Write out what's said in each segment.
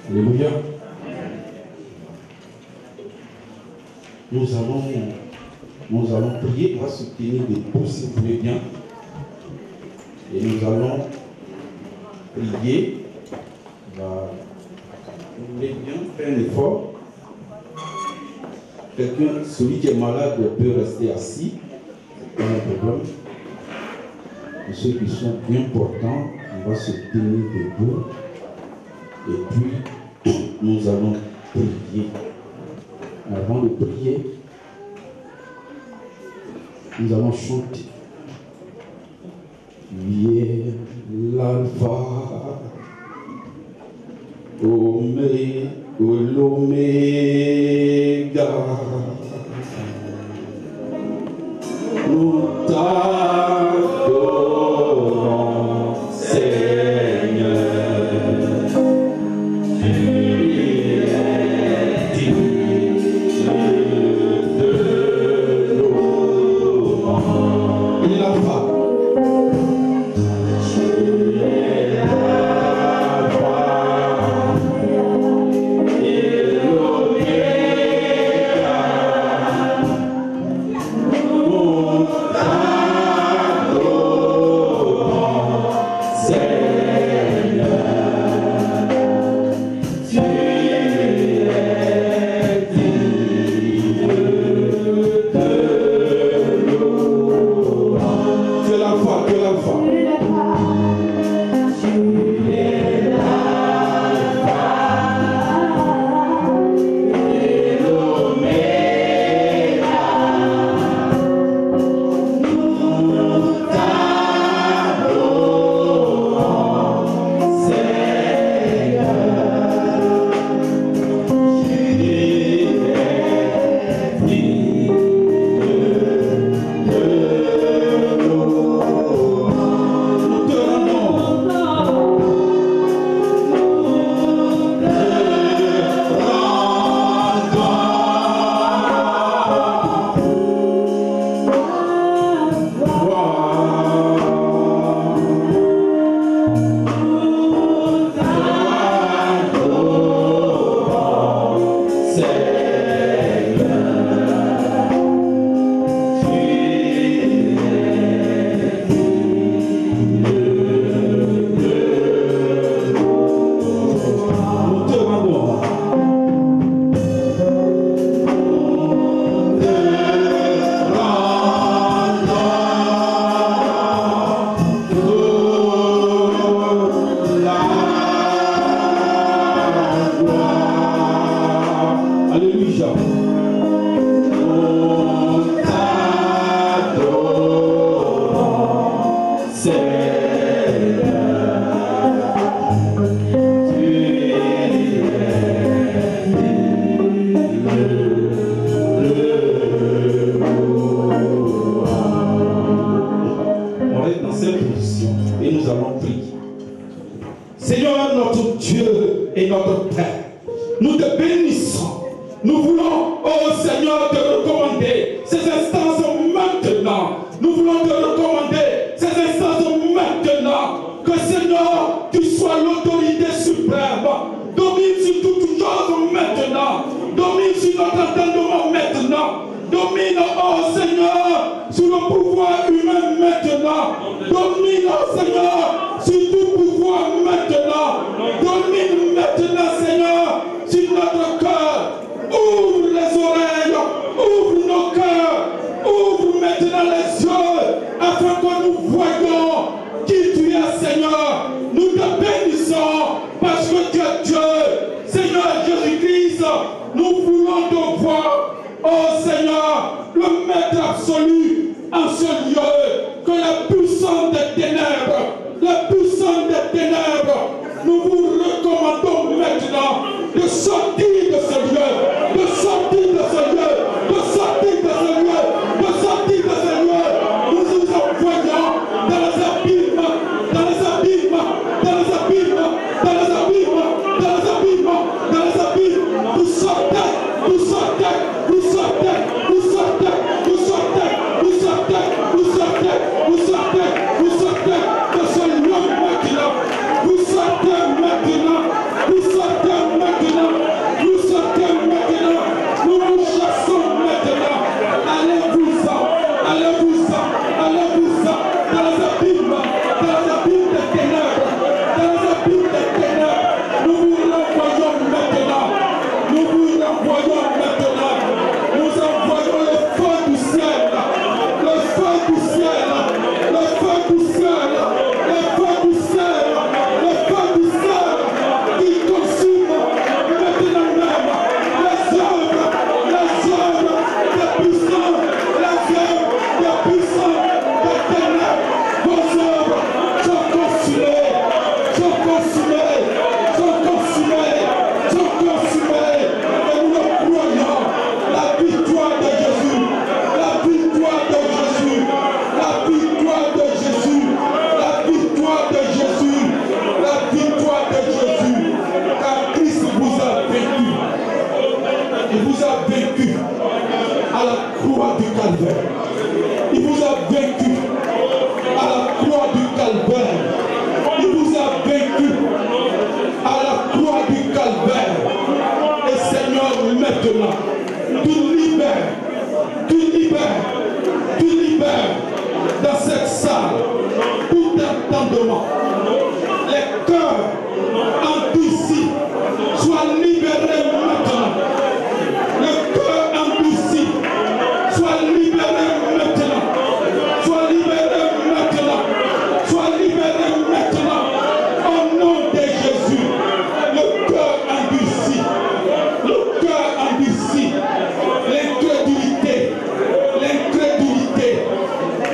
Alléluia. Nous allons prier. On va se tenir debout si vous voulez bien. Et nous allons prier. Vous voulez bien faire un effort. Quelqu'un, celui qui est malade, peut rester assis. C'est pas un problème. Et ceux qui sont bien portants, on va se tenir debout. Et puis, nous allons prier. Avant de prier, nous allons chanter. L'alpha, l'oméga, nous t'adorons, Seigneur. Vous sortez maintenant, calvaire. Il vous a vaincu à la croix du calvaire. Et Seigneur, maintenant, tu libères dans cette salle tout entendement. Les cœurs endurcis soient libérés maintenant. Le cœur endurci soit libéré maintenant. Soit libéré maintenant. Soit libéré maintenant. Au nom de Jésus. Le cœur endurci. Le cœur endurci.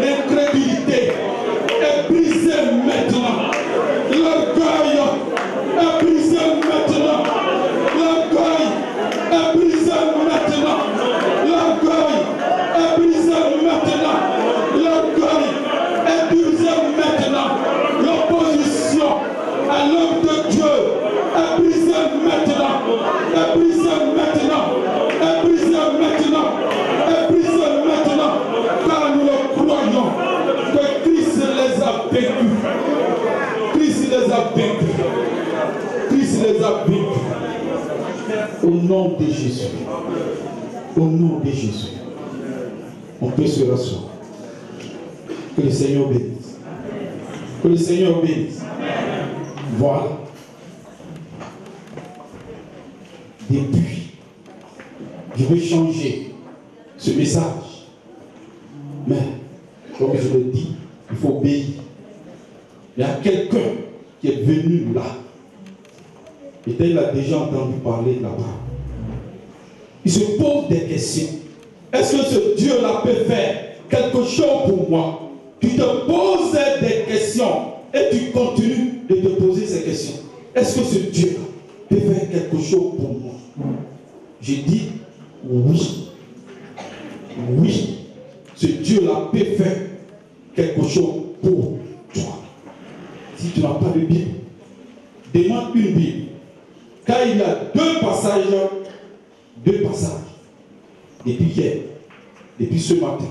L'incrédulité est brisée maintenant. L'orgueil est brisé maintenant. L'orgueil est brisé maintenant. L'orgueil est brisé maintenant. L'orgueil est brisé maintenant. L'opposition à l'homme de Dieu est brisée maintenant. Est brisée maintenant. Est brisée maintenant. Est brisée maintenant. Car nous le croyons que Christ les a vaincus. Christ les a vaincus. Christ les a vaincus. Au nom de Jésus. Au nom de Jésus. On peut se rasseoir. Que le Seigneur bénisse. Que le Seigneur bénisse. Voilà. Depuis, je veux changer ce message. Mais, comme je le dis, il faut obéir. Il y a quelqu'un qui est venu là. Peut-être il a déjà entendu parler de la parole. Il se pose des questions. Est-ce que ce Dieu-là peut faire quelque chose pour moi? Tu te poses des questions et tu continues de te poser ces questions. Est-ce que ce Dieu-là peut faire quelque chose pour moi? Je dis oui. Oui. Ce Dieu-là peut faire quelque chose pour toi. Si tu n'as pas de Bible, demande une Bible. Car il y a deux passages. Depuis hier, depuis ce matin,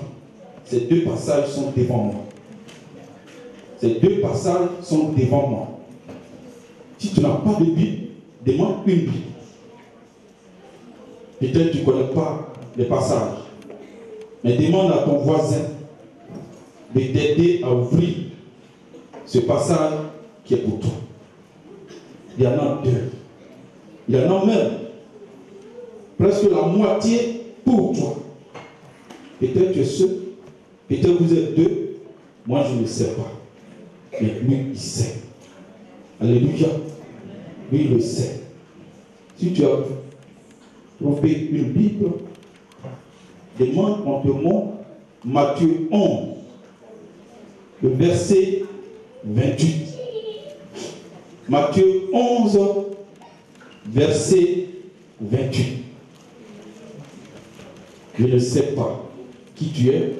ces deux passages sont devant moi. Ces deux passages sont devant moi. Si tu n'as pas de Bible, demande une Bible. Peut-être que tu ne connais pas les passages. Mais demande à ton voisin de t'aider à ouvrir ce passage qui est pour toi. Il y en a deux. Il y en a même presque la moitié pour toi. Peut-être tu es seul, peut-être vous êtes deux, moi je ne sais pas. Mais lui, il sait. Alléluia. Lui, il le sait. Si tu as trouvé une Bible, demande, on te montre Matthieu 11, le verset 28. Matthieu 11, verset 28. Je ne sais pas qui tu es,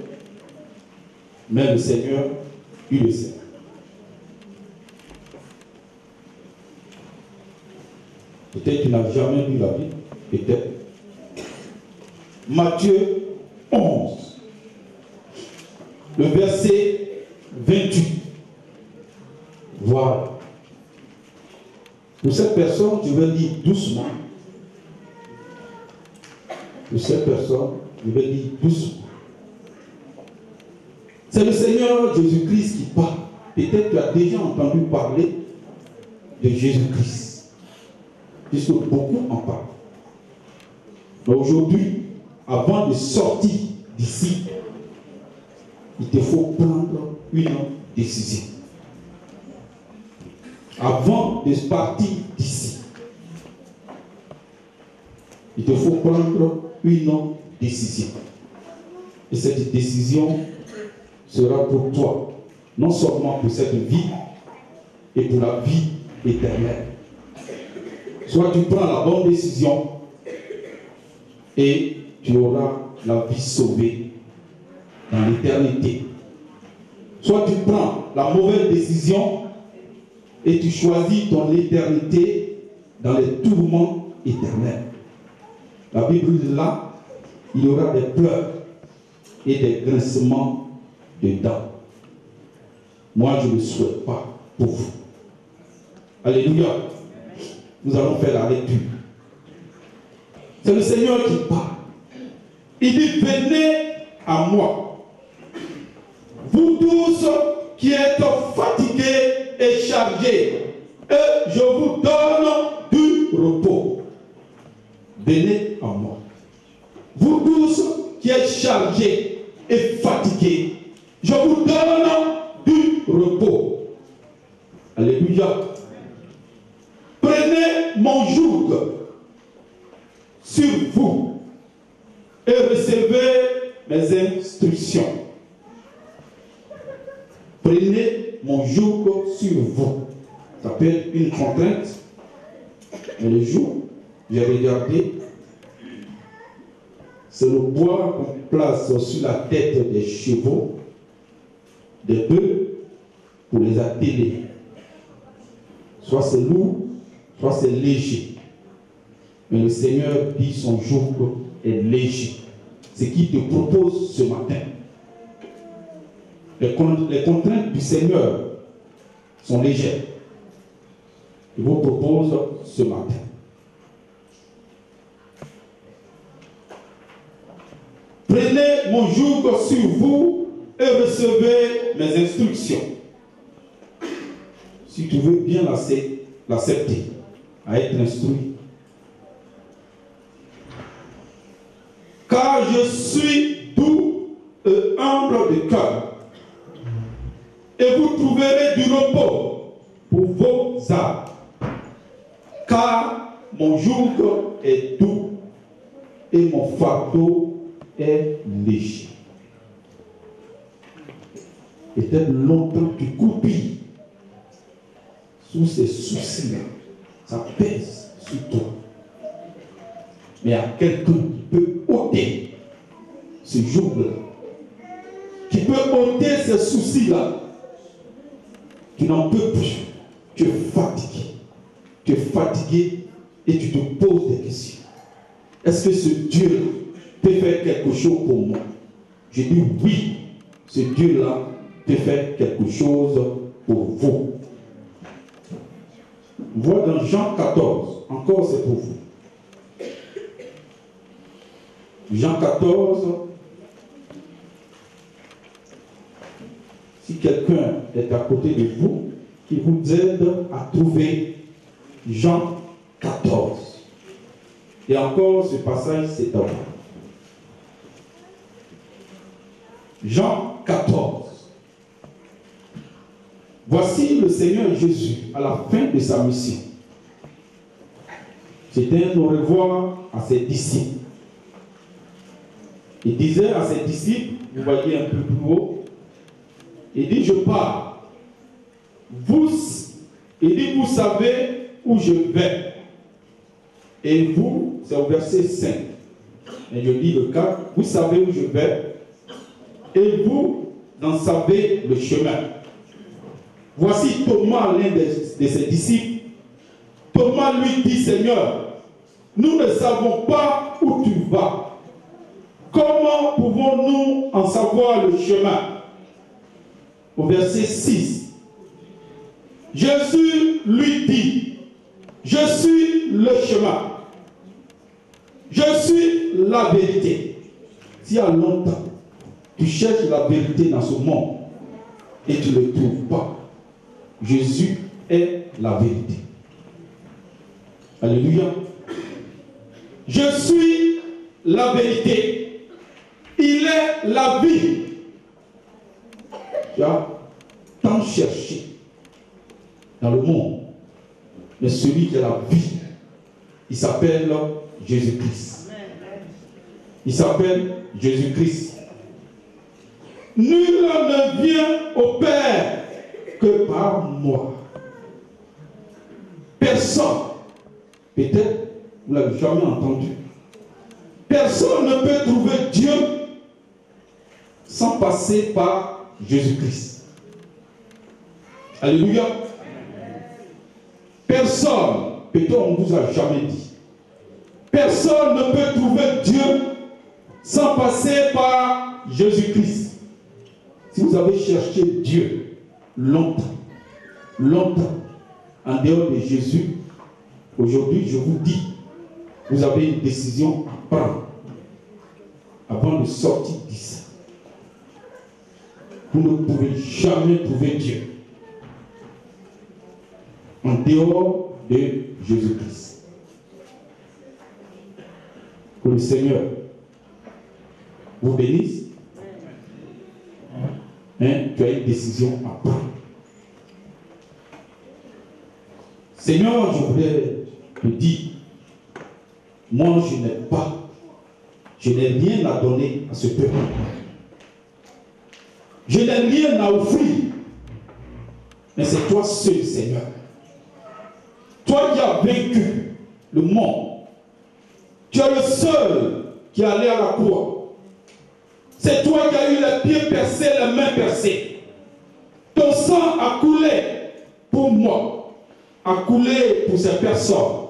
mais le Seigneur, il le sait. Peut-être que tu n'as jamais lu la Bible, peut-être. Matthieu 11, le verset 28. Voilà. Pour cette personne, je vais lire doucement. Pour cette personne, je vais lire doucement. C'est le Seigneur Jésus-Christ qui parle. Peut-être que tu as déjà entendu parler de Jésus-Christ. Puisque beaucoup en parlent. Mais aujourd'hui, avant de sortir d'ici, il te faut prendre une décision. Avant de partir d'ici, il te faut prendre une décision. Et cette décision sera pour toi, non seulement pour cette vie, et pour la vie éternelle. Soit tu prends la bonne décision et tu auras la vie sauvée dans l'éternité. Soit tu prends la mauvaise décision et tu choisis ton éternité dans les tourments éternels. La Bible dit là, il y aura des pleurs et des grincements de dents. Moi, je ne le souhaite pas pour vous. Alléluia. Nous allons faire la lecture. C'est le Seigneur qui parle. Il dit, venez à moi, vous tous qui êtes fatigués et chargés, et je vous donne du repos. Venez à moi. Vous tous qui êtes chargés et fatigués, je vous donne du repos. Alléluia. Prenez mon joug sur vous et recevez mes instructions. Prenez mon joug sur vous. Ça peut être une contrainte. Mais le joug, j'ai regardé, c'est le bois qu'on place sur la tête des chevaux, des bœufs, pour les atteler. Soit c'est lourd, soit c'est léger. Mais le Seigneur dit son joug est léger. Ce qu'il te propose ce matin. Les contraintes du Seigneur sont légères. Il vous propose ce matin. Prenez mon joug sur vous et recevez mes instructions. Si tu veux bien l'accepter, à être instruit. Car je suis doux et humble de cœur, et vous trouverez du repos pour vos âmes. Car mon joug est doux et mon fardeau est léger. Peut-être longtemps tu coupilles sous ces soucis-là. Ça pèse sur toi. Mais il y a quelqu'un qui peut ôter ce joug-là, qui peut ôter ces soucis-là. Tu n'en peux plus. Tu es fatigué. Tu es fatigué et tu te poses des questions. Est-ce que ce Dieu peut faire quelque chose pour moi? Je dis oui, ce Dieu-là peut faire quelque chose pour vous. Voilà dans Jean 14, encore c'est pour vous. Jean 14, si quelqu'un est à côté de vous, qui vous aide à trouver Jean 14. Et encore, ce passage, c'est à vous. Jean 14. Voici le Seigneur Jésus à la fin de sa mission. C'était un au revoir à ses disciples. Il disait à ses disciples, vous voyez un peu plus haut, il dit, je pars. Il dit, vous savez où je vais. Et vous, c'est au verset 5. Et je dis le 4, vous savez où je vais. Et vous en savez le chemin. Voici Thomas, l'un de ses disciples. Thomas lui dit, Seigneur, nous ne savons pas où tu vas. Comment pouvons-nous en savoir le chemin? Au verset 6. Jésus lui dit, je suis le chemin. Je suis la vérité. Si il y a longtemps, tu cherches la vérité dans ce monde et tu ne le trouves pas, Jésus est la vérité. Alléluia. Je suis la vérité. Il est la vie. Tu as tant cherché dans le monde, mais celui qui est la vie, il s'appelle Jésus-Christ. Il s'appelle Jésus-Christ. Nul ne vient au Père que par moi. Personne, peut-être vous ne l'avez jamais entendu, personne ne peut trouver Dieu sans passer par Jésus-Christ. Alléluia. Personne, peut-être on ne vous a jamais dit, personne ne peut trouver Dieu sans passer par Jésus-Christ. Si vous avez cherché Dieu, longtemps, longtemps, en dehors de Jésus, aujourd'hui, je vous dis, vous avez une décision à prendre avant de sortir d'ici. Vous ne pouvez jamais trouver Dieu en dehors de Jésus-Christ. Que le Seigneur vous bénisse. Tu as une décision à prendre. Seigneur, je voudrais te dire, moi je n'ai rien à donner à ce peuple. Je n'ai rien à offrir. Mais c'est toi seul, Seigneur. Toi qui as vaincu le monde. Tu es le seul qui est allé à la croix. C'est toi qui as eu les pieds percés, les mains percées. Ton sang a coulé pour moi, a coulé pour ces personnes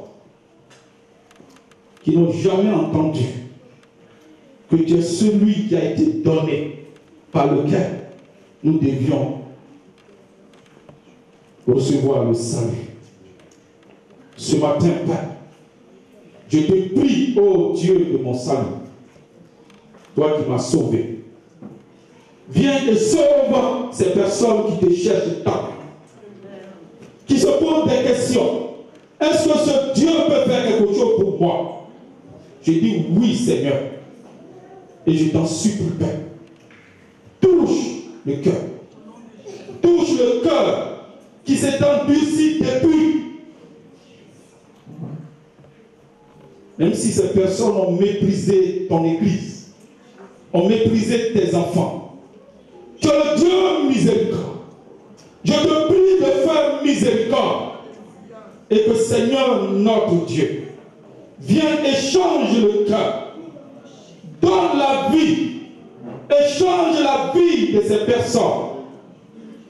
qui n'ont jamais entendu que tu es celui qui a été donné par lequel nous devions recevoir le salut. Ce matin, Père, je te prie, ô Dieu de mon salut, toi qui m'as sauvé, viens et sauve ces personnes qui te cherchent tant, qui se posent des questions. Est-ce que ce Dieu peut faire quelque chose pour moi? Je dis oui, Seigneur. Et je t'en supplie, Père. Touche le cœur. Touche le cœur qui s'est endurci depuis. Même si ces personnes ont méprisé ton église, ont méprisé tes enfants, tu es le Dieu miséricorde. Je te prie de faire miséricorde. Et que Seigneur notre Dieu vienne et change le cœur. Donne la vie. Et change la vie de ces personnes.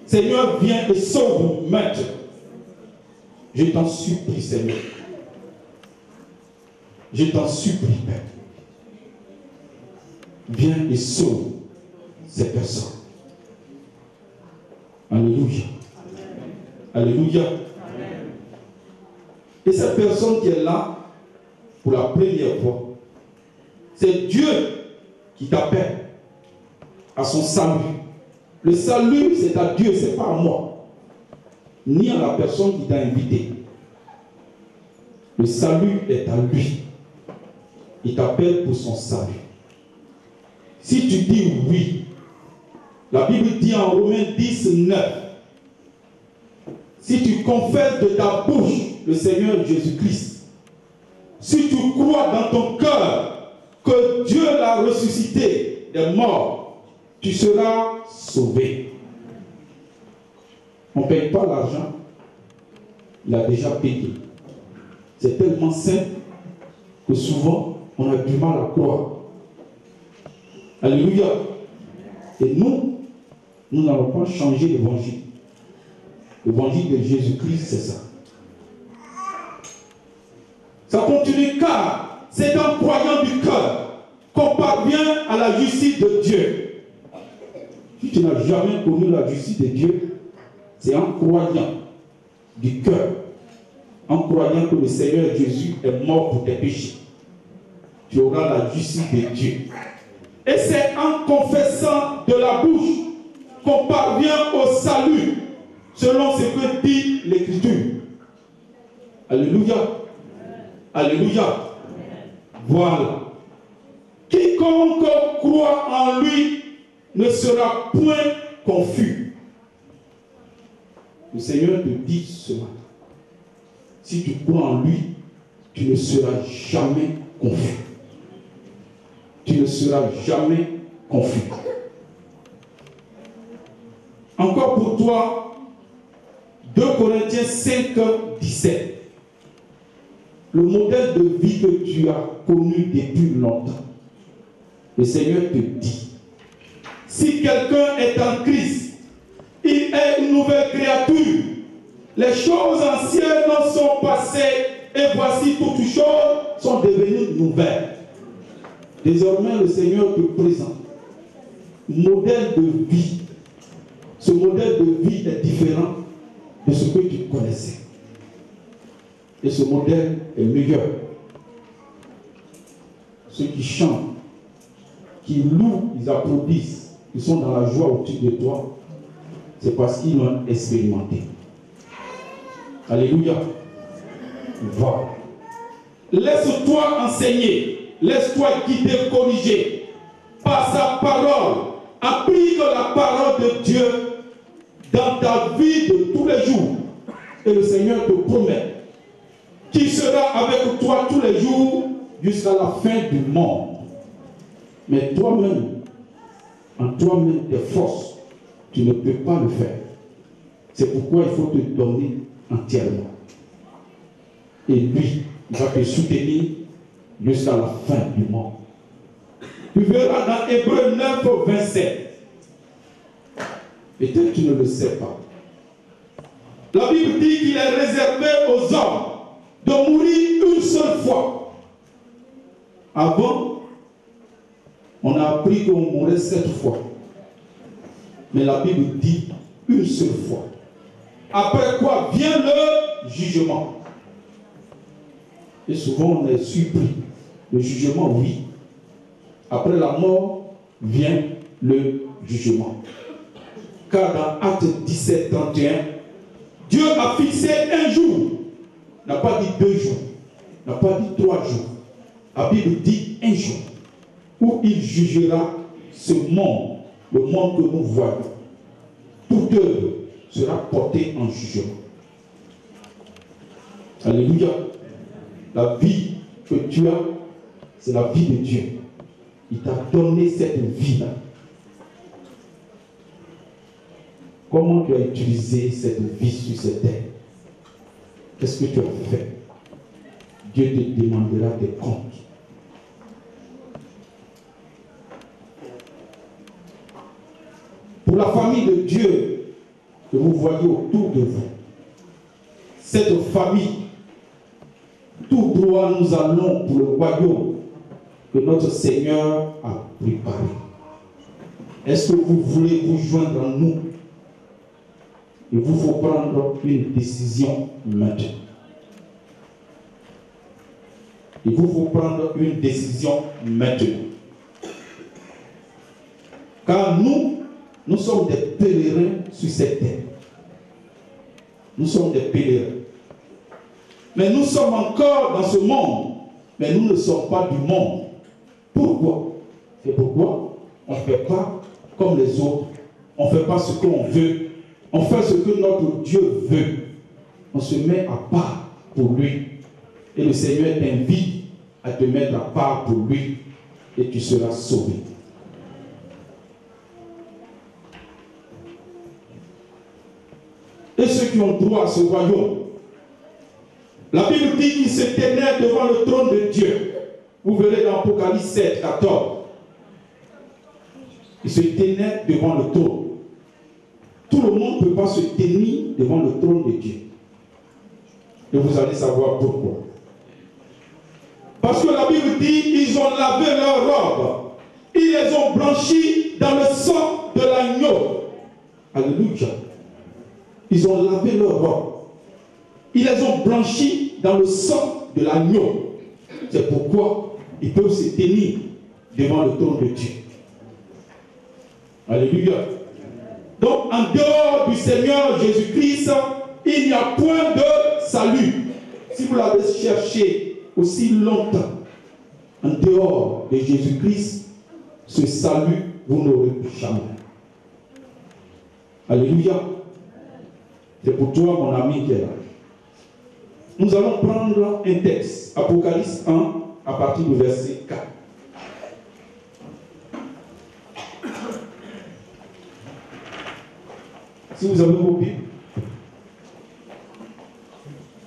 Seigneur, viens et sauve maintenant. Je t'en supplie, Seigneur. Je t'en supplie, Père. Viens et sauve ces personnes. Alléluia. Alléluia. Amen. Et cette personne qui est là pour la première fois, c'est Dieu qui t'appelle à son salut. Le salut, c'est à Dieu, ce n'est pas à moi, ni à la personne qui t'a invité. Le salut est à lui. Il t'appelle pour son salut. Si tu dis oui, la Bible dit en Romains 10, 9, si tu confesses de ta bouche le Seigneur Jésus-Christ, si tu crois dans ton cœur que Dieu l'a ressuscité des morts, tu seras sauvé. On ne paye pas l'argent, il a déjà payé. C'est tellement simple que souvent on a du mal à croire. Alléluia. Et nous n'allons pas changer l'évangile. L'évangile de Jésus-Christ, c'est ça. Ça continue car c'est en croyant du cœur qu'on parvient à la justice de Dieu. Si tu n'as jamais connu la justice de Dieu, c'est en croyant du cœur, en croyant que le Seigneur Jésus est mort pour tes péchés. Tu auras la justice de Dieu. Et c'est en confessant de la bouche qu'on parvient au salut, selon ce que dit l'Écriture. Alléluia. Alléluia. Voilà. Quiconque croit en lui ne sera point confus. Le Seigneur te dit ce matin, si tu crois en lui, tu ne seras jamais confus. Tu ne seras jamais confus. Encore pour toi, 2 Corinthiens 5, 17. Le modèle de vie que tu as connu depuis longtemps. Le Seigneur te dit, si quelqu'un est en Christ, il est une nouvelle créature. Les choses anciennes sont passées et voici toutes choses sont devenues nouvelles. Désormais, le Seigneur te présente modèle de vie. Ce modèle de vie est différent de ce que tu connaissais. Et ce modèle est meilleur. Ceux qui chantent, qui louent, ils applaudissent, ils sont dans la joie au-dessus de toi, c'est parce qu'ils l'ont expérimenté. Alléluia. Va. Laisse-toi enseigner, laisse-toi guider, corriger par sa parole. Applique la parole de Dieu dans ta vie de tous les jours. Et le Seigneur te promet qu'il sera avec toi tous les jours jusqu'à la fin du monde. Mais toi-même, en toi-même, tes forces, tu ne peux pas le faire. C'est pourquoi il faut te donner entièrement. Et lui, il va te soutenir jusqu'à la fin du monde. Tu verras dans Hébreux 9, 27. Peut-être que tu ne le sais pas. La Bible dit qu'il est réservé aux hommes de mourir une seule fois. Avant, on a appris qu'on mourait 7 fois. Mais la Bible dit une seule fois. Après quoi vient le jugement. Et souvent on est surpris. Le jugement, oui. Après la mort vient le jugement. Car dans Actes 17, 31, Dieu a fixé un jour. N'a pas dit 2 jours. N'a pas dit 3 jours. La Bible dit un jour. Où il jugera ce monde, le monde que nous voyons. Toute œuvre sera portée en jugement. Alléluia. La vie que tu as, c'est la vie de Dieu. Il t'a donné cette vie-là. Comment tu as utilisé cette vie sur cette terre? Qu'est-ce que tu as fait? Dieu te demandera des comptes. Pour la famille de Dieu que vous voyez autour de vous, cette famille, tout droit nous allons pour le royaume que notre Seigneur a préparé. Est-ce que vous voulez vous joindre à nous? Il vous faut prendre une décision maintenant. Il vous faut prendre une décision maintenant. Car nous sommes des pèlerins sur cette terre. Nous sommes des pèlerins. Mais nous sommes encore dans ce monde. Mais nous ne sommes pas du monde. Pourquoi? C'est pourquoi on ne fait pas comme les autres. On ne fait pas ce qu'on veut. On fait ce que notre Dieu veut. On se met à part pour lui. Et le Seigneur t'invite à te mettre à part pour lui. Et tu seras sauvé. Et ceux qui ont droit à ce royaume, la Bible dit qu'ils se tenaient devant le trône de Dieu. Vous verrez dans Apocalypse 7, 14. Ils se tenaient devant le trône. Tout le monde ne peut pas se tenir devant le trône de Dieu. Et vous allez savoir pourquoi. Parce que la Bible dit ils ont lavé leurs robes. Ils les ont blanchis dans le sang de l'agneau. Alléluia. Ils ont lavé leurs robes. Ils les ont blanchis dans le sang de l'agneau. C'est pourquoi ils peuvent se tenir devant le trône de Dieu. Alléluia. Donc, en dehors du Seigneur Jésus-Christ, il n'y a point de salut. Si vous l'avez cherché aussi longtemps, en dehors de Jésus-Christ, ce salut, vous n'aurez jamais. Alléluia. C'est pour toi, mon ami, qui est là. Nous allons prendre un texte, Apocalypse 1, à partir du verset 4. Si vous avez vos Bibles,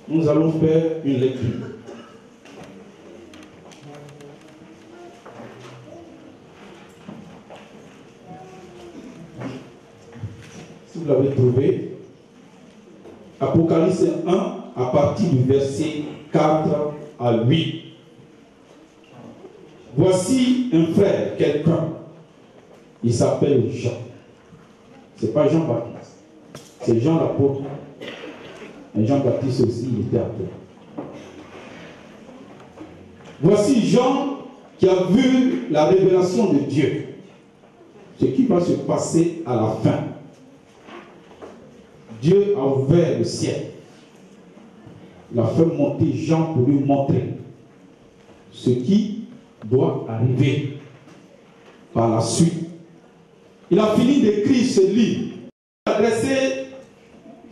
nous allons faire une lecture. Si vous l'avez trouvé, Apocalypse 1, à partir du verset 4 à 8. Voici un frère, quelqu'un. Il s'appelle Jean. Ce n'est pas Jean-Baptiste. C'est Jean l'apôtre. Et Jean-Baptiste aussi, il était apôtre. Voici Jean qui a vu la révélation de Dieu. Ce qui va se passer à la fin. Dieu a ouvert le ciel. Il a fait monter Jean pour lui montrer ce qui doit arriver par la suite. Il a fini d'écrire ce livre. Il a adressé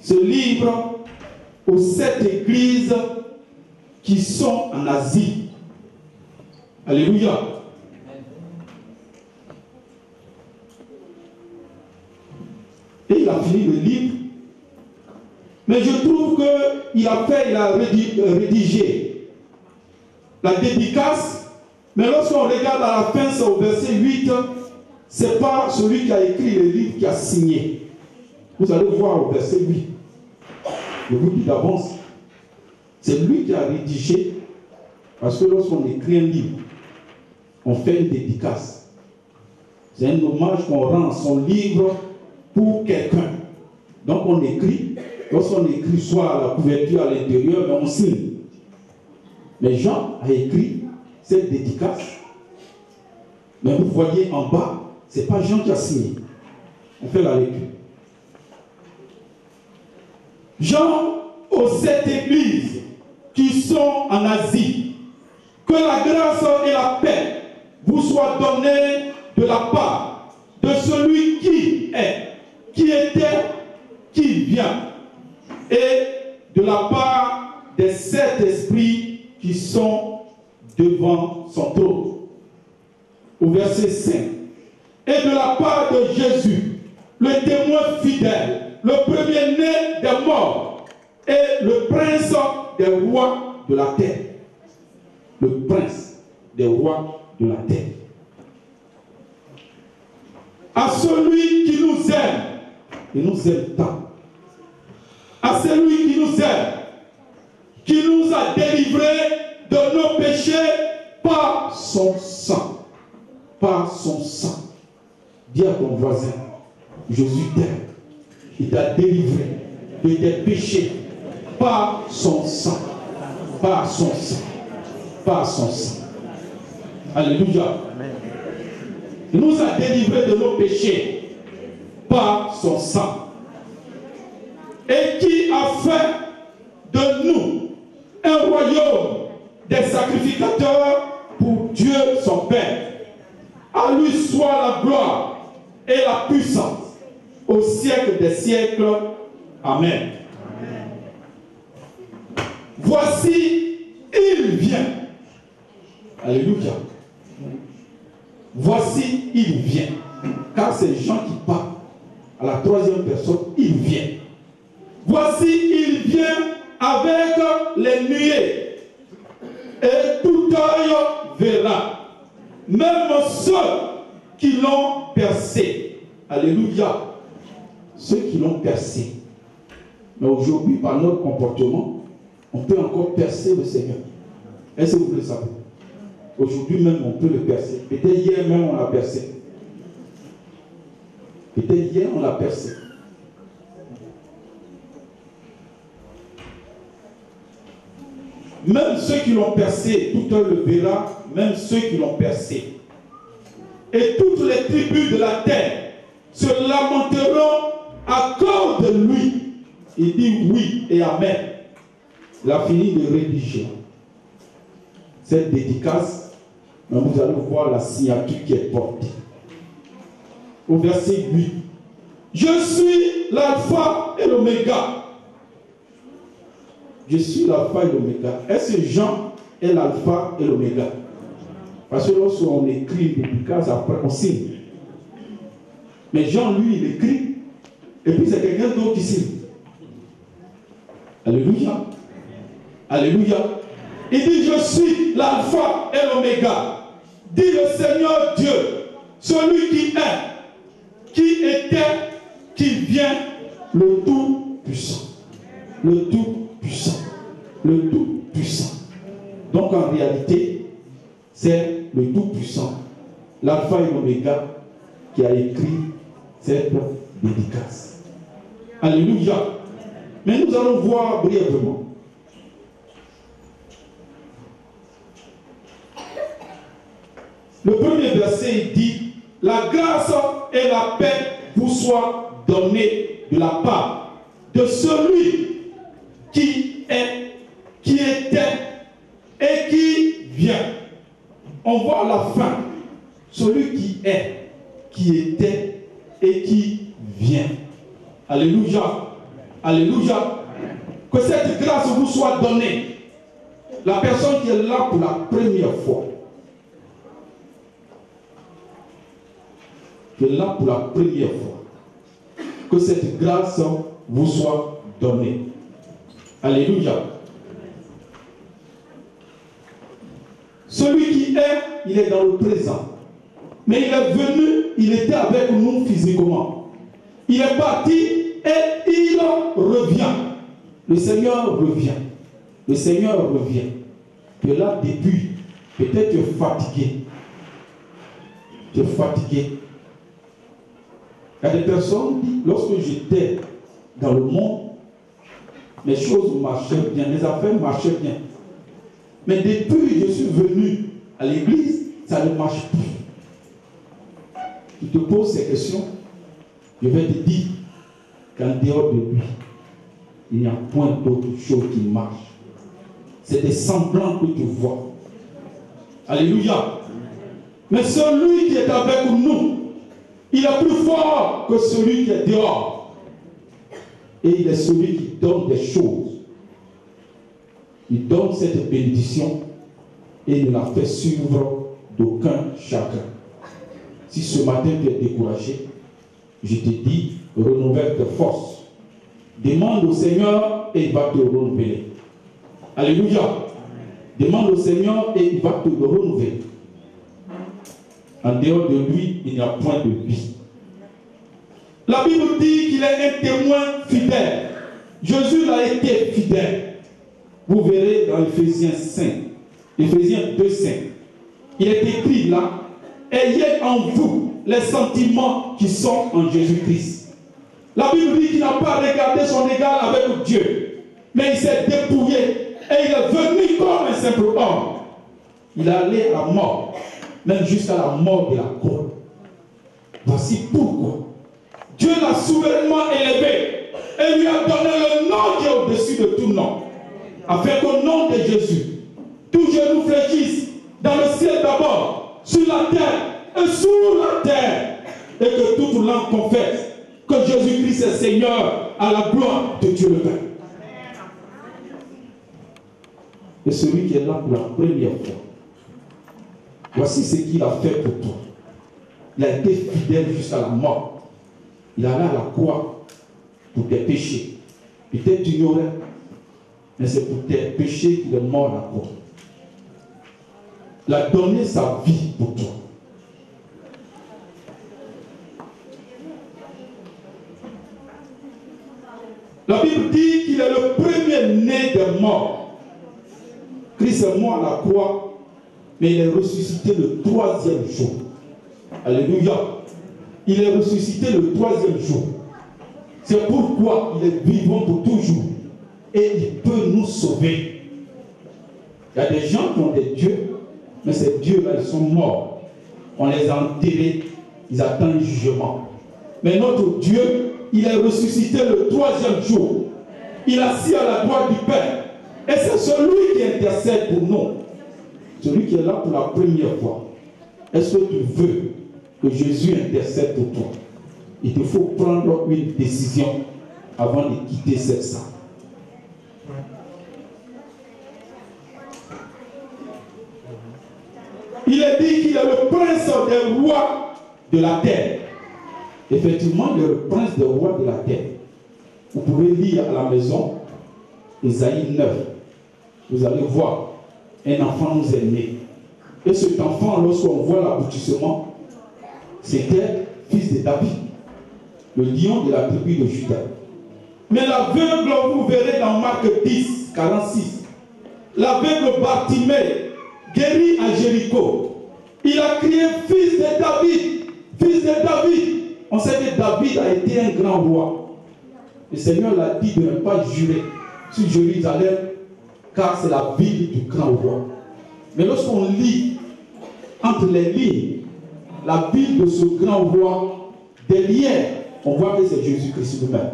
ce livre aux 7 églises qui sont en Asie. Alléluia. Et il a fini le livre. Mais je trouve qu'il a rédigé la dédicace. Mais lorsqu'on regarde à la fin, c'est au verset 8, c'est pas celui qui a écrit le livre qui a signé. Vous allez voir au verset 8. Je vous dis d'avance. C'est lui qui a rédigé. Parce que lorsqu'on écrit un livre, on fait une dédicace. C'est un hommage qu'on rend à son livre pour quelqu'un. Donc on écrit. Lorsqu'on écrit soit à la couverture, à l'intérieur, on signe. Mais Jean a écrit cette dédicace. Mais vous voyez en bas, ce n'est pas Jean qui a signé. On fait la lecture. Jean aux 7 églises qui sont en Asie, que la grâce et la paix vous soient données de la part de celui qui est, qui était, qui vient, et de la part des 7 esprits qui sont devant son trône. Au verset 5. Et de la part de Jésus, le témoin fidèle, le premier-né des morts, et le prince des rois de la terre. Le prince des rois de la terre. À celui qui nous aime, il nous aime tant. À celui qui nous aime, qui nous a délivrés de nos péchés par son sang. Par son sang. Dis à ton voisin, Jésus t'aime. Il t'a délivré de tes péchés par son sang. Par son sang. Par son sang. Alléluia. Il nous a délivrés de nos péchés par son sang. Et qui a fait de nous un royaume des sacrificateurs pour Dieu son Père. À lui soit la gloire et la puissance au siècle des siècles. Amen. Amen. Voici, il vient. Alléluia. Voici, il vient. Car c'est Jean qui parle à la 3e personne, il vient. Voici, il vient avec les nuées, et tout œil verra, même ceux qui l'ont percé. Alléluia. Ceux qui l'ont percé. Mais aujourd'hui, par notre comportement, on peut encore percer le Seigneur. Est-ce que vous le savez? Aujourd'hui même, on peut le percer. Peut-être hier même, on l'a percé. Peut-être hier, on l'a percé. Même ceux qui l'ont percé, tout un le verra, même ceux qui l'ont percé. Et toutes les tribus de la terre se lamenteront à cause de lui. Il dit oui et amen. Il a fini de rédiger cette dédicace, mais vous allez voir la signature qui est portée. Au verset 8. Je suis l'alpha et l'oméga. Je suis l'alpha et l'oméga. Est-ce que Jean est l'alpha et l'oméga? Parce que lorsqu'on écrit une dédicace, après on signe. Mais Jean, lui, il écrit, et puis c'est quelqu'un d'autre qui signe. Alléluia. Alléluia. Il dit, je suis l'alpha et l'oméga. Dit le Seigneur Dieu, celui qui est, qui était, qui vient, le Tout-Puissant. Le Tout-Puissant. Le Tout-Puissant. Donc en réalité, c'est le Tout-Puissant, l'alpha et l'oméga, qui a écrit cette dédicace. Alléluia. Mais nous allons voir brièvement. Le premier verset dit, la grâce et la paix vous soient données de la part de celui qui est, qui était et qui vient. On voit à la fin, celui qui est, qui était et qui vient. Alléluia. Alléluia. Que cette grâce vous soit donnée. La personne qui est là pour la première fois. Qui est là pour la première fois. Que cette grâce vous soit donnée. Alléluia. Celui qui est, il est dans le présent. Mais il est venu, il était avec nous physiquement. Il est parti et il revient. Le Seigneur revient. Le Seigneur revient. Tu es là depuis. Peut-être tu es fatigué. Tu es fatigué. Il y a des personnes qui disent, lorsque j'étais dans le monde, les choses marchaient bien, les affaires marchaient bien. Mais depuis que je suis venu à l'église, ça ne marche plus. Tu te poses ces questions, je vais te dire qu'en dehors de lui, il n'y a point d'autre chose qui marche. C'est des semblants que tu vois. Alléluia. Mais celui qui est avec nous, il est plus fort que celui qui est dehors. Et il est celui qui donne des choses. Il donne cette bénédiction et il ne la fait suivre d'aucun chagrin. Si ce matin tu es découragé, je te dis, renouvelle tes forces. Demande au Seigneur et il va te renouveler. Alléluia. Demande au Seigneur et il va te renouveler. En dehors de lui, il n'y a point de vie. La Bible dit qu'il est un témoin fidèle. Jésus a été fidèle. Vous verrez dans Éphésiens 5, Éphésiens 2, 5. Il est écrit là, ayez en vous les sentiments qui sont en Jésus-Christ. La Bible dit qu'il n'a pas regardé son égal avec Dieu, mais il s'est dépouillé et il est venu comme un simple homme. Il est allé à la mort, même jusqu'à la mort de la croix. Voici pourquoi Dieu l'a souverainement élevé et lui a donné le nom qui est au-dessus de tout nom, afin qu'au nom de Jésus, tout genou fléchisse dans le ciel d'abord, sur la terre et sous la terre, et que toute langue confesse que Jésus-Christ est Seigneur à la gloire de Dieu le Père. Et celui qui est là pour la première fois, voici ce qu'il a fait pour toi. Il a été fidèle jusqu'à la mort. Il allait à la croix pour tes péchés. Peut-être tu ignorais, mais c'est pour tes péchés qu'il est mort à la croix. Il a donné sa vie pour toi. La Bible dit qu'il est le premier-né des morts. Christ est mort à la croix, mais il est ressuscité le 3e jour. Alléluia. Il est ressuscité le 3e jour. C'est pourquoi il est vivant pour toujours. Et il peut nous sauver. Il y a des gens qui ont des dieux, mais ces dieux-là, ils sont morts. On les a enterrés, ils attendent le jugement. Mais notre Dieu, il est ressuscité le 3e jour. Il est assis à la droite du Père. Et c'est celui qui intercède pour nous. Celui qui est là pour la première fois. Est-ce que tu veux que Jésus intercède pour toi? Il te faut prendre une décision avant de quitter cette salle. Il est dit qu'il est le prince des rois de la terre. Effectivement, il est le prince des rois de la terre. Vous pouvez lire à la maison Ésaïe 9. Vous allez voir, un enfant nous est né. Et cet enfant, lorsqu'on voit l'aboutissement, c'était fils de David, le lion de la tribu de Juda. Mais l'aveugle, vous verrez dans Marc 10, 46, l'aveugle Bartimée, guéri à Jéricho, il a crié fils de David, fils de David. On sait que David a été un grand roi. Le Seigneur l'a dit de ne pas jurer sur Jérusalem, car c'est la ville du grand roi. Mais lorsqu'on lit entre les lignes la ville de ce grand roi, derrière, on voit que c'est Jésus-Christ lui-même.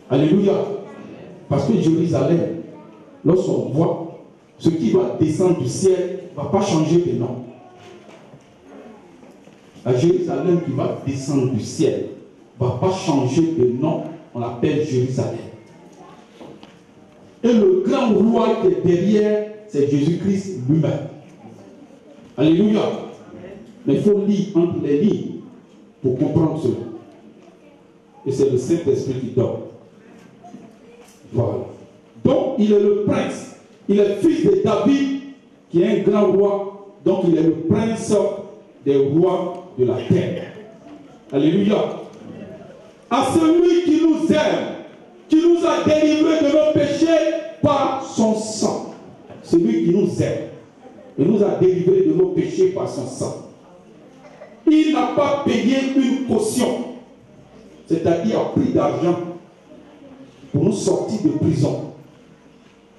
Alléluia. Parce que Jérusalem, lorsqu'on voit ce qui va descendre du ciel, ne va pas changer de nom. La Jérusalem qui va descendre du ciel ne va pas changer de nom, on l'appelle Jérusalem. Et le grand roi qui est derrière, c'est Jésus-Christ lui-même. Alléluia. Mais il faut lire entre les lignes pour comprendre cela. Et c'est le Saint-Esprit qui donne. Voilà. Donc, il est le prince. Il est fils de David, qui est un grand roi. Donc, il est le prince des rois de la terre. Alléluia. À celui qui nous aime, qui nous a délivrés de nos péchés par son sang. Celui qui nous aime et nous a délivrés de nos péchés par son sang. Il n'a pas payé une caution, c'est-à-dire un prix d'argent pour nous sortir de prison.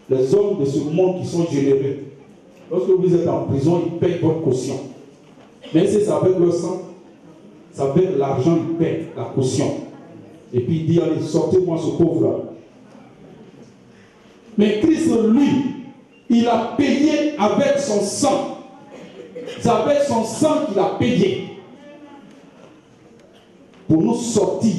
Les hommes de ce monde qui sont généreux, lorsque vous êtes en prison, ils payent votre caution. Mais c'est avec le sang, c'est avec l'argent, ils payent la caution. Et puis il dit, allez, sortez-moi ce pauvre-là. Mais Christ, lui, il a payé avec son sang. C'est avec son sang qu'il a payé pour nous sortir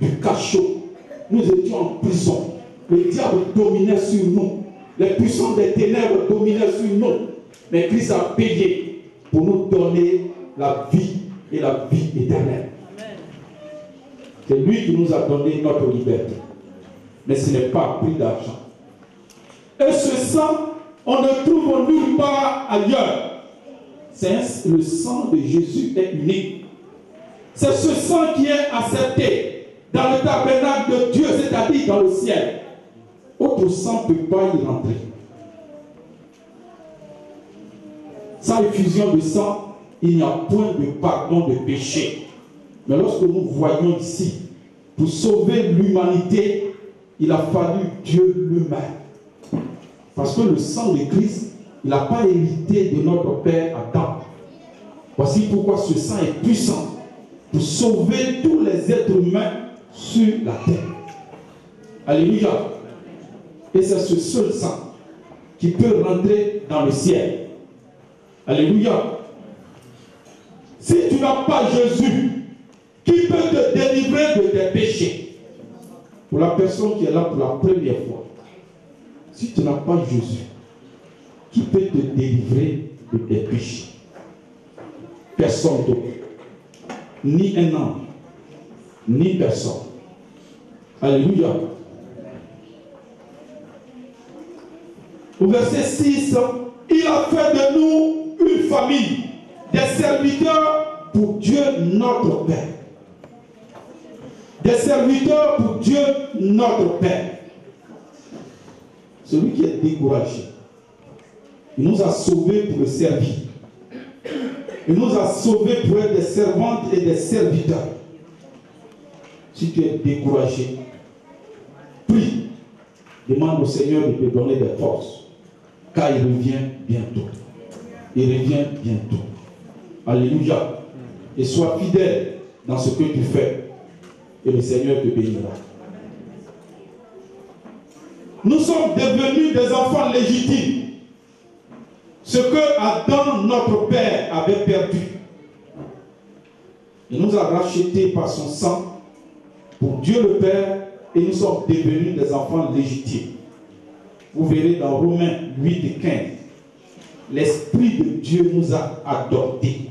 du cachot. Nous étions en prison. Le diable dominait sur nous. Les puissants des ténèbres dominaient sur nous. Mais Christ a payé pour nous donner la vie et la vie éternelle. C'est lui qui nous a donné notre liberté. Mais ce n'est pas un prix d'argent. Et ce sang, on ne trouve nulle part ailleurs. Le sang de Jésus est unique. C'est ce sang qui est accepté dans le tabernacle de Dieu, c'est-à-dire dans le ciel. Autre sang ne peut pas y rentrer. Sans effusion de sang, il n'y a point de pardon de péché. Mais lorsque nous voyons ici, pour sauver l'humanité, il a fallu Dieu lui-même. Parce que le sang de Christ, il n'a pas hérité de notre Père Adam. Voici pourquoi ce sang est puissant pour sauver tous les êtres humains sur la terre. Alléluia. Et c'est ce seul sang qui peut rentrer dans le ciel. Alléluia. Si tu n'as pas Jésus, qui peut te délivrer de tes péchés? Pour la personne qui est là pour la première fois, si tu n'as pas Jésus, qui peut te délivrer de tes péchés? Personne d'autre. Ni un ange, ni personne. Alléluia. Au verset 6, il a fait de nous une famille, des serviteurs pour Dieu notre Père. Des serviteurs pour Dieu notre Père. Celui qui est découragé, il nous a sauvés pour le servir. Il nous a sauvés pour être des servantes et des serviteurs. Si tu es découragé, prie, demande au Seigneur de te donner des forces, car il revient bientôt. Il revient bientôt. Alléluia. Et sois fidèle dans ce que tu fais, et le Seigneur te bénira. Nous sommes devenus des enfants légitimes. Ce que Adam, notre Père, avait perdu. Il nous a rachetés par son sang pour Dieu le Père, et nous sommes devenus des enfants légitimes. Vous verrez dans Romains 8 et 15, l'Esprit de Dieu nous a adoptés.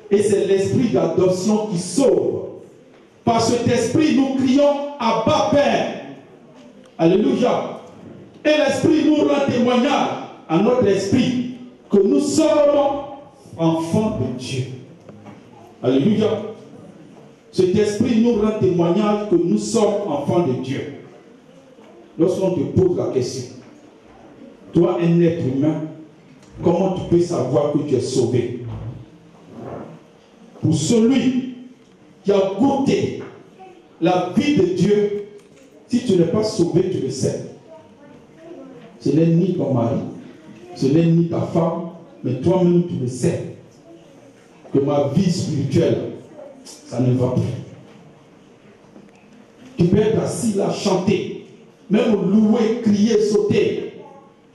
Et c'est l'Esprit d'adoption qui sauve. Par cet Esprit, nous crions Abba Père. Alléluia. Et l'Esprit nous rend témoignage à notre esprit que nous sommes enfants de Dieu. Alléluia. Cet esprit nous rend témoignage que nous sommes enfants de Dieu. Lorsqu'on te pose la question, toi un être humain, comment tu peux savoir que tu es sauvé? Pour celui qui a goûté la vie de Dieu, si tu n'es pas sauvé, tu le sais. Ce n'est ni ton mari, ce n'est ni ta femme, mais toi-même tu le sais. Que ma vie spirituelle, ça ne va plus. Tu peux être assis là, chanter, même louer, crier, sauter.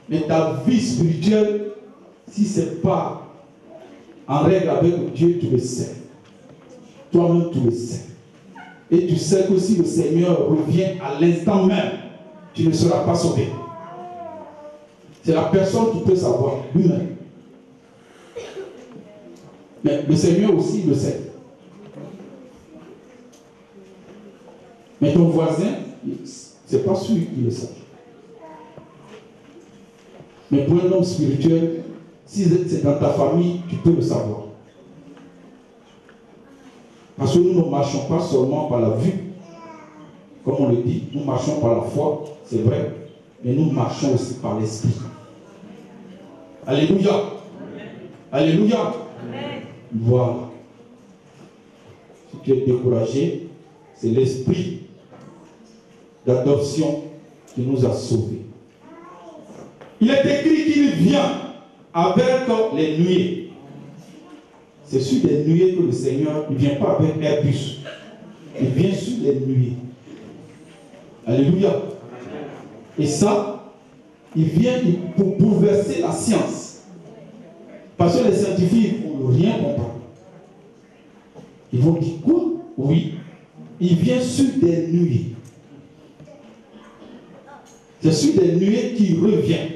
Mais ta vie spirituelle, si ce n'est pas en règle avec Dieu, tu le sais. Toi-même, tu le sais. Et tu sais que si le Seigneur revient à l'instant même, tu ne seras pas sauvé. C'est la personne qui peut savoir lui-même. Mais le Seigneur aussi le sait. Mais ton voisin, ce n'est pas celui qui le sait. Mais pour un homme spirituel, si c'est dans ta famille, tu peux le savoir. Parce que nous ne marchons pas seulement par la vue, comme on le dit, nous marchons par la foi, c'est vrai, mais nous marchons aussi par l'esprit. Alléluia. Amen. Alléluia. Amen. Voilà. Si tu es découragé, c'est l'esprit d'adoption qui nous a sauvés. Il est écrit qu'il vient avec les nuées. C'est sur les nuées que le Seigneur ne vient pas avec Airbus. Il vient sur les nuées. Alléluia. Et ça, il vient pour bouleverser la science. Parce que les scientifiques ne vont rien comprendre. Ils vont dire quoi? Oui. Il vient sur des nuées. C'est sur des nuées qu'il revient.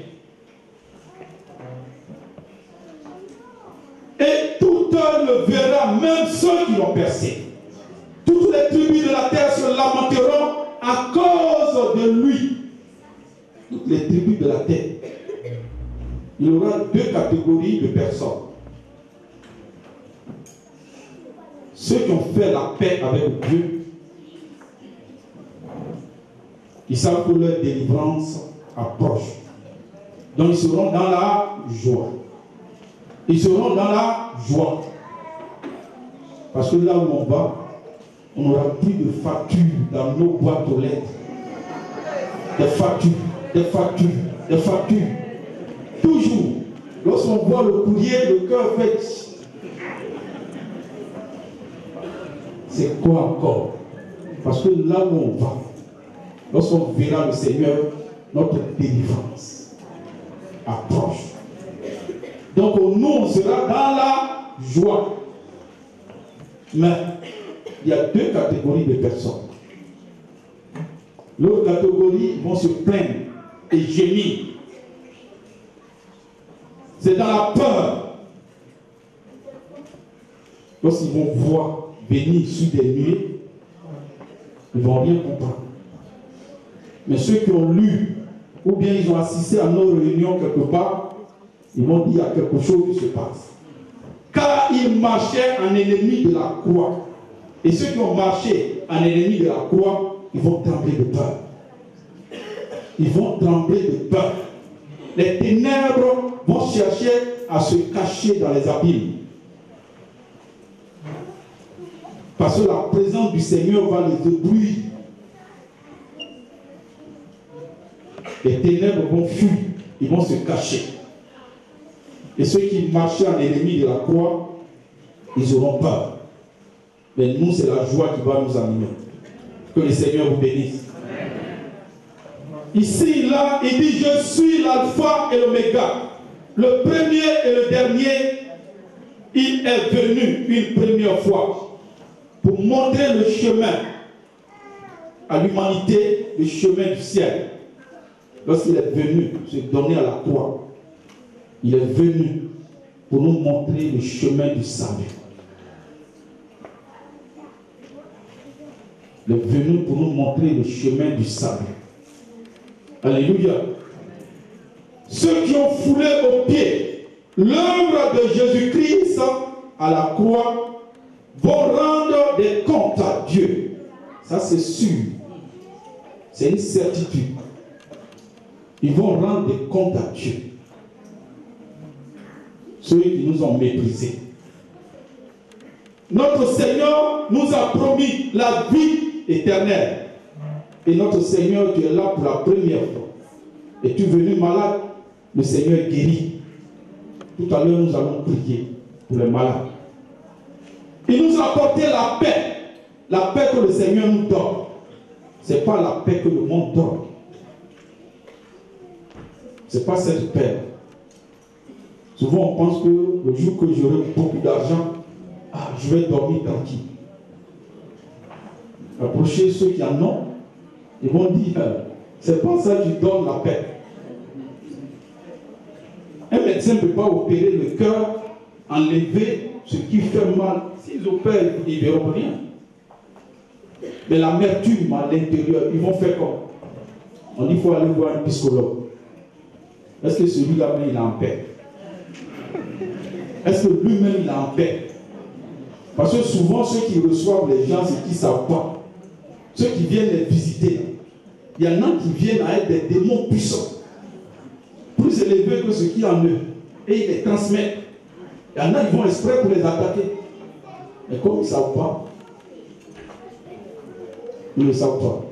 Et tout un le verra, même ceux qui l'ont percé. Toutes les tribus de la terre se lamenteront à cause de lui. Toutes les tribus de la terre. Il y aura deux catégories de personnes. Ceux qui ont fait la paix avec Dieu, ils savent que leur délivrance approche. Donc ils seront dans la joie. Ils seront dans la joie. Parce que là où on va, on n'aura plus de factures dans nos boîtes aux lettres. Des factures, des factures, des factures. Toujours, lorsqu'on voit le courrier, le cœur fait. C'est quoi encore? Parce que là où on va, lorsqu'on verra le Seigneur, notre délivrance approche. Donc nous, on sera dans la joie. Mais il y a deux catégories de personnes. L'autre catégorie vont se plaindre et gémir. C'est dans la peur. Lorsqu'ils vont voir venir sur des nuées, ils ne vont rien comprendre. Mais ceux qui ont lu, ou bien ils ont assisté à nos réunions quelque part, ils vont dire qu'il y a quelque chose qui se passe. Car ils marchaient en ennemi de la croix. Et ceux qui ont marché en ennemi de la croix, ils vont trembler de peur. Ils vont trembler de peur. Les ténèbres vont chercher à se cacher dans les abîmes. Parce que la présence du Seigneur va les éblouir. Les ténèbres vont fuir, ils vont se cacher. Et ceux qui marchaient en ennemi de la croix, ils auront peur. Mais nous, c'est la joie qui va nous animer. Que le Seigneur vous bénisse. Ici, là, il dit, je suis l'alpha et l'oméga. Le premier et le dernier, il est venu une première fois pour montrer le chemin à l'humanité, le chemin du ciel. Lorsqu'il est venu se donner à la croix, il est venu pour nous montrer le chemin du salut. Il est venu pour nous montrer le chemin du salut. Alléluia. Ceux qui ont foulé aux pieds l'œuvre de Jésus-Christ à la croix vont rendre des comptes à Dieu. Ça, c'est sûr. C'est une certitude. Ils vont rendre des comptes à Dieu. Ceux qui nous ont méprisés. Notre Seigneur nous a promis la vie éternelle. Et notre Seigneur, tu es là pour la première fois. Et tu es venu malade, le Seigneur guérit. Tout à l'heure, nous allons prier pour les malades. Il nous a apporté la paix que le Seigneur nous donne. Ce n'est pas la paix que le monde donne. Ce n'est pas cette paix. Souvent, on pense que le jour que j'aurai beaucoup d'argent, je vais dormir tranquille. Approchez ceux qui en ont, ils vont dire, c'est pas ça qui donne la paix. Un médecin ne peut pas opérer le cœur, enlever ce qui fait mal. S'ils opèrent, ils ne verront rien. Mais l'amertume à l'intérieur, ils vont faire comme. On dit qu'il faut aller voir un psychologue. Est-ce que celui-là, il est en paix? Est-ce que lui-même, il est en paix? Parce que souvent, ceux qui reçoivent les gens, c'est qu'ils ne savent pas. Ceux qui viennent les visiter, il y en a qui viennent à être des démons puissants, plus élevés que ce qui est en eux, et ils les transmettent. Il y en a qui vont exprès pour les attaquer. Mais comme ils ne savent pas, ils ne savent pas.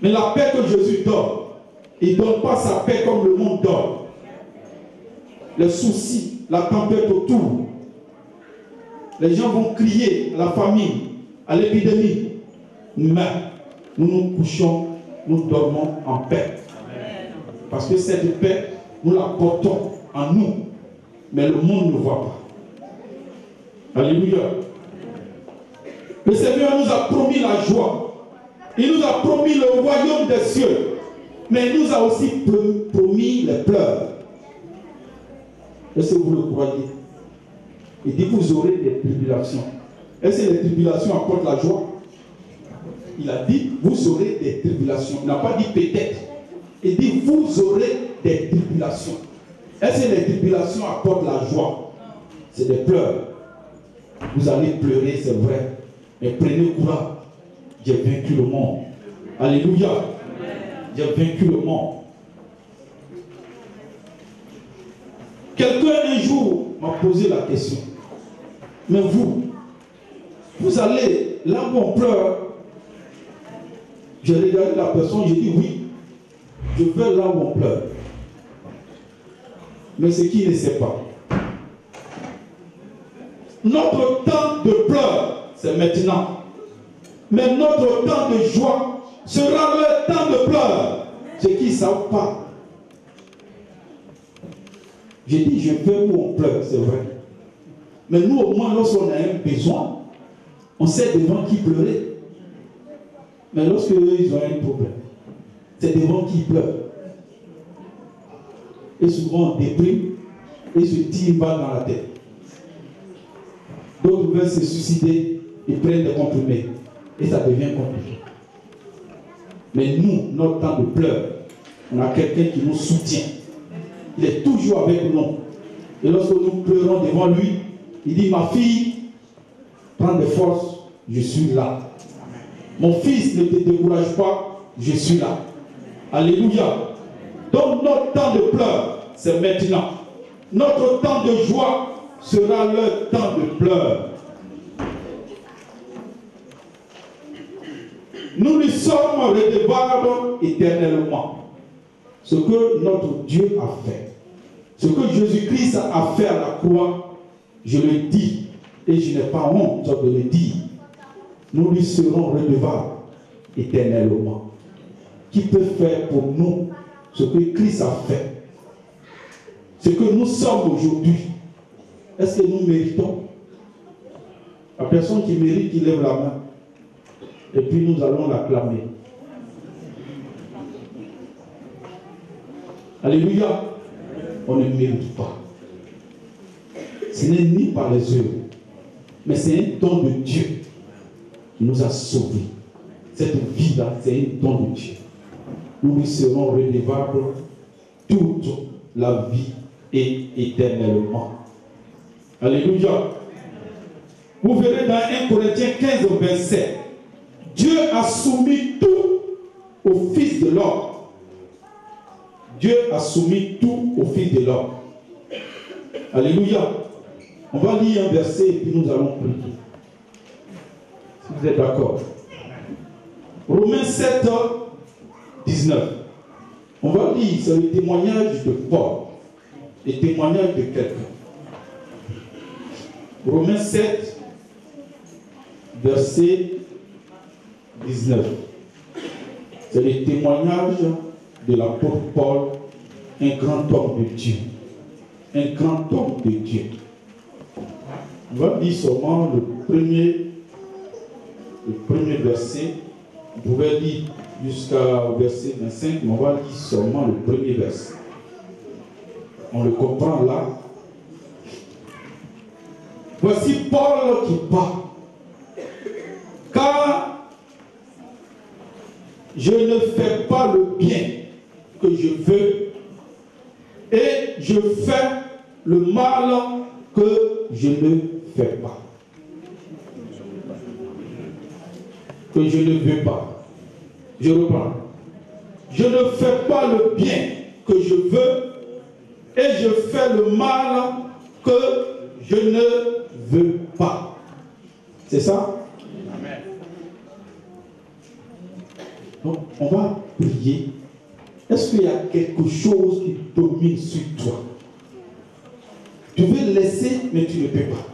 Mais la paix que Jésus donne, il ne donne pas sa paix comme le monde donne. Les soucis, la tempête autour, les gens vont crier à la famine, à l'épidémie. Mais nous nous couchons, nous dormons en paix. Parce que cette paix, nous la portons en nous. Mais le monde ne voit pas. Alléluia. Le Seigneur nous a promis la joie. Il nous a promis le royaume des cieux. Mais il nous a aussi promis les pleurs. Est-ce que vous le croyez? Il dit vous aurez des tribulations. Est-ce que les tribulations apportent la joie? Il a dit vous aurez des tribulations. Il n'a pas dit peut-être. Il dit vous aurez des tribulations. Est-ce que les tribulations apportent la joie? C'est des pleurs. Vous allez pleurer, c'est vrai. Mais prenez courage. J'ai vaincu le monde. Alléluia. J'ai vaincu le monde. Quelqu'un un jour m'a posé la question. Mais vous allez là où on pleure. J'ai regardé la personne, j'ai dit oui. Je vais là où on pleure. Mais ce qu'il ne sait pas. Notre temps de pleurs, c'est maintenant. Mais notre temps de joie sera le temps de pleurs. Ce qu'ils ne savent pas. J'ai dit, je vais où on pleure, c'est vrai. Mais nous, au moins, lorsqu'on a un besoin, on sait devant qui pleurer. Mais lorsqu'ils ont un problème, c'est devant qui pleure. Et souvent, on déprime et se tire une balle dans la tête. D'autres veulent se suicider, ils prennent des comprimés. Et ça devient compliqué. Mais nous, notre temps de pleurs, on a quelqu'un qui nous soutient. Il est toujours avec nous. Et lorsque nous pleurons devant lui, il dit, ma fille, prends des forces, je suis là. Mon fils, ne te décourage pas, je suis là. Alléluia. Donc notre temps de pleurs, c'est maintenant. Notre temps de joie sera le temps de pleurs. Nous lui sommes redevables éternellement. Ce que notre Dieu a fait, ce que Jésus-Christ a fait à la croix, je le dis, et je n'ai pas honte de le dire, nous lui serons redevables éternellement. Qui peut faire pour nous ce que Christ a fait? Ce que nous sommes aujourd'hui, est-ce que nous méritons? La personne qui mérite, qui lève la main. Et puis nous allons l'acclamer. Alléluia. On ne mérite pas. Ce n'est ni par les œuvres, mais c'est un don de Dieu qui nous a sauvés. Cette vie-là, c'est un don de Dieu. Nous lui serons redevables toute la vie et éternellement. Alléluia. Vous verrez dans 1 Corinthiens 15, verset, Dieu a soumis tout au Fils de l'homme. Dieu a soumis tout au Fils de l'homme. Alléluia. On va lire un verset et puis nous allons prier. Vous êtes d'accord? Romains 7, 19. On va lire, c'est le témoignage de Paul. Le témoignage de quelqu'un. Romains 7, verset 19. C'est le témoignage de l'apôtre Paul, un grand homme de Dieu. Un grand homme de Dieu. On va lire seulement le premier verset. Vous pouvez lire jusqu'au verset 25, mais on va lire seulement le premier verset. On le comprend là. Voici Paul qui parle. Car je ne fais pas le bien que je veux, et je fais le mal que je ne fais pas. Que je ne veux pas. Je reprends. Je ne fais pas le bien que je veux, et je fais le mal que je ne veux pas. C'est ça? Amen. Donc, on va prier. Est-ce qu'il y a quelque chose qui domine sur toi? Tu veux laisser, mais tu ne peux pas.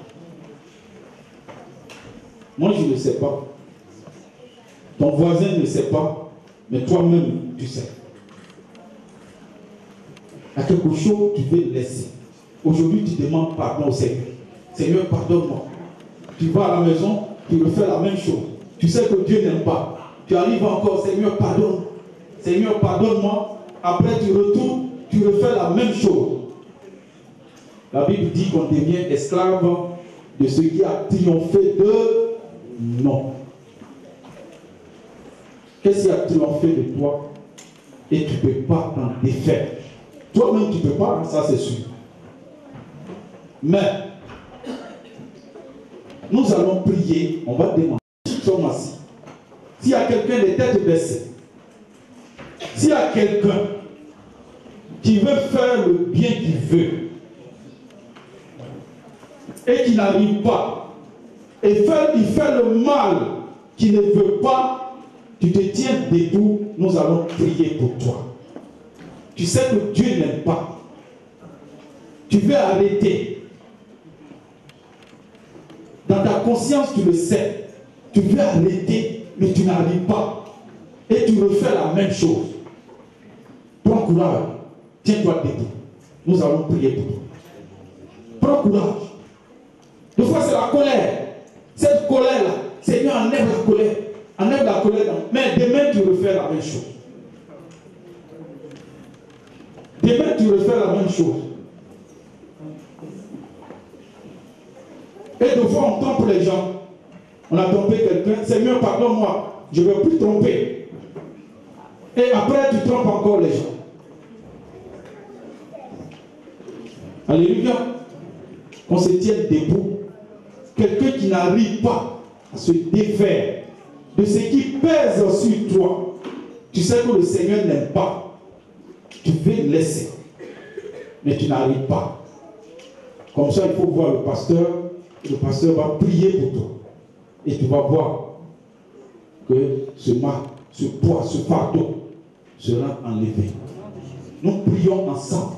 Moi, je ne sais pas. Ton voisin ne sait pas, mais toi-même, tu sais. Il y a quelque chose que tu veux laisser. Aujourd'hui, tu demandes pardon au Seigneur. Seigneur, pardonne-moi. Tu vas à la maison, tu refais la même chose. Tu sais que Dieu n'aime pas. Tu arrives encore, Seigneur, pardonne. Seigneur, pardonne-moi. Après, tu retournes, tu refais la même chose. La Bible dit qu'on devient esclave de ce qui a triomphé de non. Qu'est-ce qui a triomphé de toi et tu ne peux pas t'en défaire? Toi-même, tu ne peux pas, ça c'est sûr. Mais, nous allons prier, on va demander, si nous sommes assis, s'il y a quelqu'un des têtes baissées, s'il y a quelqu'un qui veut faire le bien qu'il veut, et qui n'arrive pas, et il fait le mal qu'il ne veut pas, tu te tiens debout, nous allons prier pour toi. Tu sais que Dieu n'aime pas. Tu veux arrêter. Dans ta conscience, tu le sais. Tu veux arrêter, mais tu n'arrives pas. Et tu refais la même chose. Prends courage. Tiens-toi debout. Nous allons prier pour toi. Prends courage. Des fois, c'est la colère. Cette colère-là, Seigneur, enlève la colère. Enlève la colère. Mais demain, tu refais la même chose. Demain, tu refais la même chose. Et des fois, on trompe les gens. On a trompé quelqu'un. Seigneur, pardonne-moi. Je ne veux plus tromper. Et après, tu trompes encore les gens. Alléluia. On se tient debout. Quelqu'un qui n'arrive pas à se défaire de ce qui pèse sur toi. Tu sais que le Seigneur n'aime pas. Tu veux laisser. Mais tu n'arrives pas. Comme ça, il faut voir le pasteur. Le pasteur va prier pour toi. Et tu vas voir que ce mal, ce poids, ce fardeau sera enlevé. Nous prions ensemble.